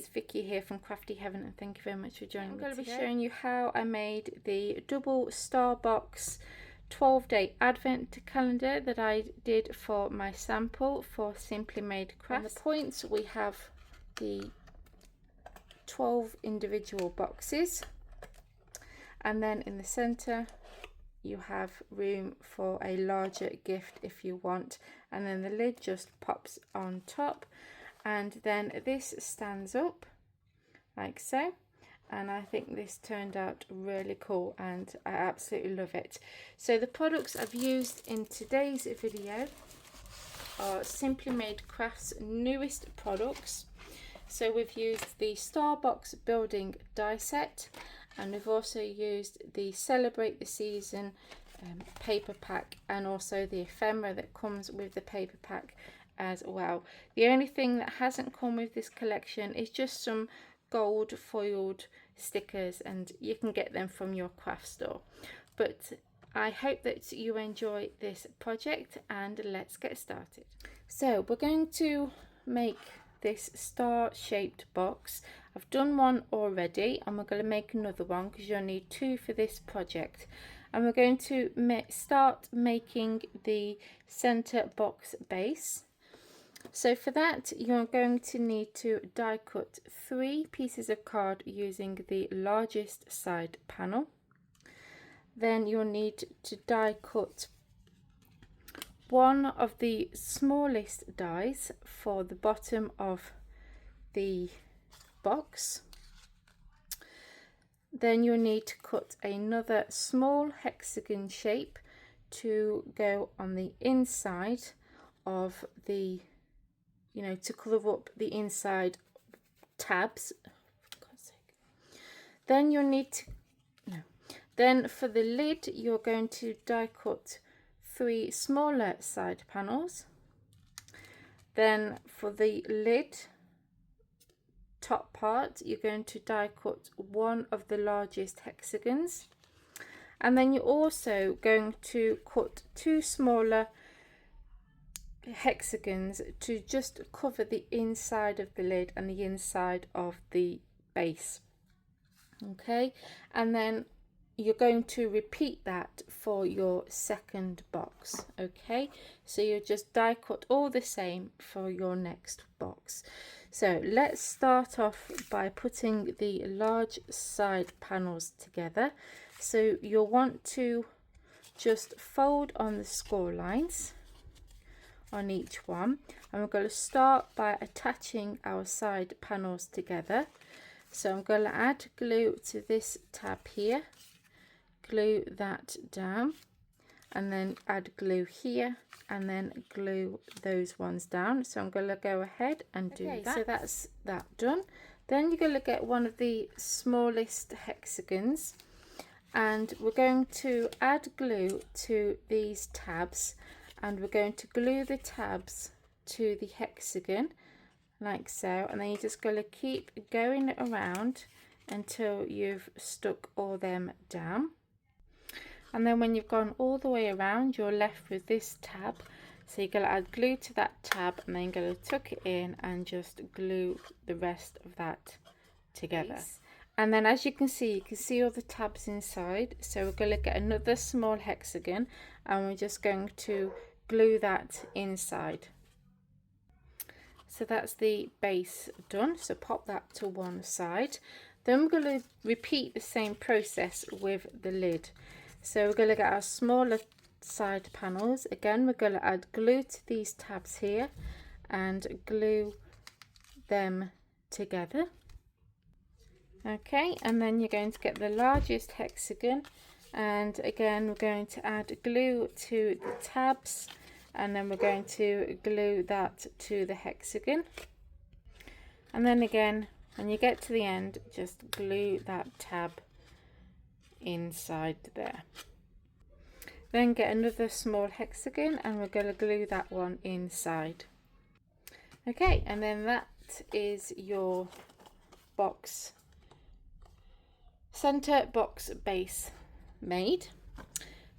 it's Vicky here from Crafty Heaven, and thank you very much for joining me. I'm going to be showing you how I made the double star box 12-day advent calendar that I did for my sample for Simply Made Crafts. On the points we have the 12 individual boxes, and then in the center you have room for a larger gift if you want, and then the lid just pops on top, and then this stands up like so. And I think this turned out really cool and I absolutely love it. So the products I've used in today's video are Simply Made Crafts' newest products. So we've used the Starbox building die set, and we've also used the Celebrate the Season paper pack, and also the ephemera that comes with the paper pack as well. The only thing that hasn't come with this collection is just some gold foiled stickers, and you can get them from your craft store. But I hope that you enjoy this project, and let's get started. So we're going to make this star shaped box. I've done one already, and we're going to make another one because you'll need two for this project. And we're going to start making the center box base. So for that, you're going to need to die cut 3 pieces of card using the largest side panel. Then you'll need to die cut one of the smallest dies for the bottom of the box. Then you'll need to cut another small hexagon shape to go on the inside of the, to cover up the inside tabs. For God's sake. Then you'll need to, then for the lid, you're going to die cut 3 smaller side panels. Then for the lid top part, you're going to die cut one of the largest hexagons, and then you're also going to cut 2 smaller hexagons to just cover the inside of the lid and the inside of the base. Okay, and then you're going to repeat that for your second box. Okay, so you just die cut all the same for your next box. So let's start off by putting the large side panels together. So you'll want to just fold on the score lines on each one, and we're going to start by attaching our side panels together. So I'm going to add glue to this tab here, glue that down, and then add glue here, and then glue those ones down. So I'm going to go ahead and do that. So that's that done. Then you're going to get one of the smallest hexagons, and we're going to add glue to these tabs, and we're going to glue the tabs to the hexagon like so, and then you're just going to keep going around until you've stuck all them down. And then when you've gone all the way around, you're left with this tab. So you're going to add glue to that tab, and then you're going to tuck it in and just glue the rest of that together. And then as you can see all the tabs inside. So we're going to get another small hexagon, and we're just going to glue that inside. So that's the base done. So pop that to one side. Then we're going to repeat the same process with the lid. So we're going to get our smaller side panels. Again, we're going to add glue to these tabs here and glue them together. Okay, and then you're going to get the largest hexagon, and again we're going to add glue to the tabs, and then we're going to glue that to the hexagon. And then again, when you get to the end, just glue that tab inside there. Then get another small hexagon, and we're going to glue that one inside. Okay, and then that is your box, center box base made.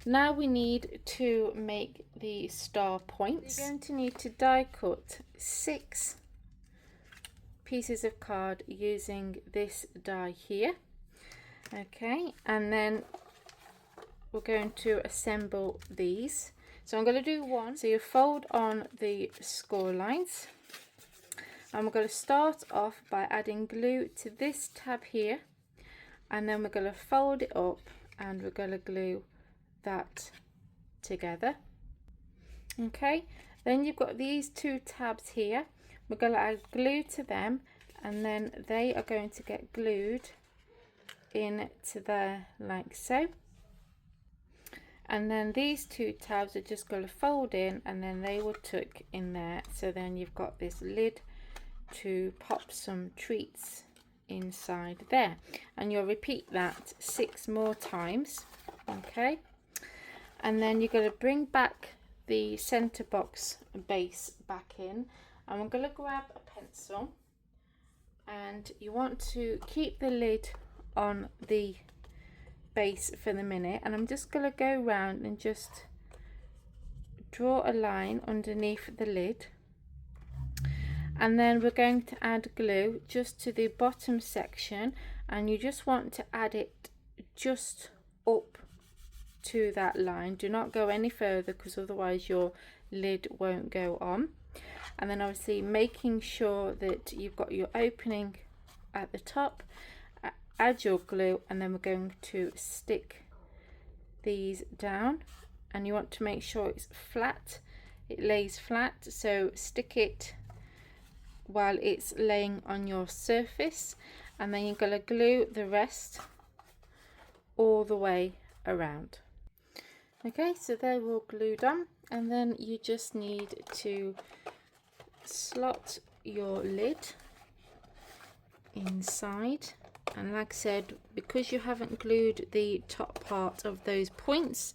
Now we need to make the star points. You're going to need to die cut 6 pieces of card using this die here. Okay, and then we're going to assemble these. So I'm going to do one. So you fold on the score lines, and we're going to start off by adding glue to this tab here, and then we're going to fold it up and we're going to glue that together. Okay, then you've got these two tabs here. We're going to add glue to them, and then they are going to get glued into there like so. And then these two tabs are just going to fold in, and then they will tuck in there. So then you've got this lid to pop some treats inside there, and you'll repeat that 6 more times. Okay, and then you're going to bring back the center box base back in, and we're going to grab a pencil, and you want to keep the lid on the base for the minute, and I'm just going to go round and just draw a line underneath the lid, and then we're going to add glue just to the bottom section, and you just want to add it just up to that line. Do not go any further, because otherwise your lid won't go on. And then obviously making sure that you've got your opening at the top, add your glue, and then we're going to stick these down, and you want to make sure it's flat, it lays flat, so stick it while it's laying on your surface, and then you're going to glue the rest all the way around. Okay, so they're all glued on, and then you just need to slot your lid inside. And like I said, because you haven't glued the top part of those points,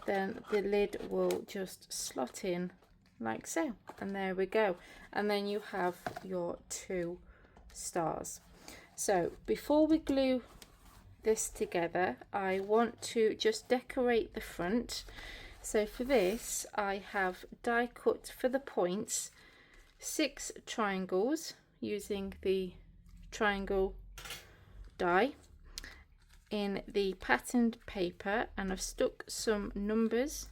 then the lid will just slot in like so, and there we go. And then you have your 2 stars. So before we glue this together, I want to just decorate the front. So for this, I have die cut for the points 6 triangles using the triangle die in the patterned paper, and I've stuck some numbers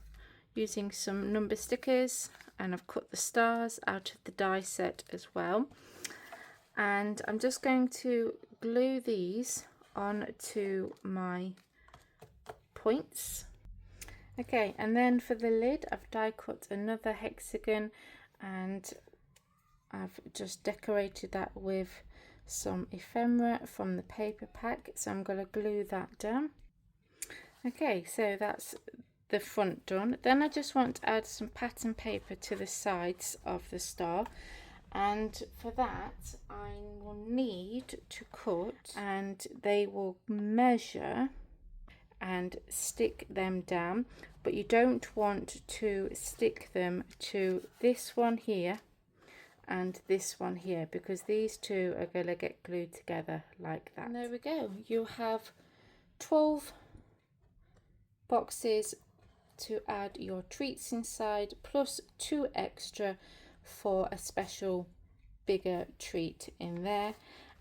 using some number stickers, and I've cut the stars out of the die set as well. And I'm just going to glue these onto my points. Okay, and then for the lid, I've die cut another hexagon, and I've just decorated that with some ephemera from the paper pack, so I'm going to glue that down. Okay, so that's the front done. Then I just want to add some pattern paper to the sides of the star, and for that I will need to cut, and they will measure and stick them down, but you don't want to stick them to this one here and this one here, because these two are going to get glued together like that. And there we go, you have 12 boxes to add your treats inside, plus 2 extra for a special bigger treat in there.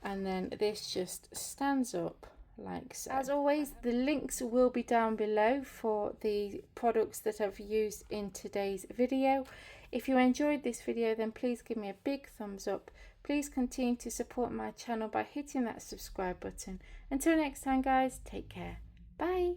And then this just stands up like so. As always, the links will be down below for the products that I've used in today's video. If you enjoyed this video, then please give me a big thumbs up. Please continue to support my channel by hitting that subscribe button. Until next time guys, take care. Bye.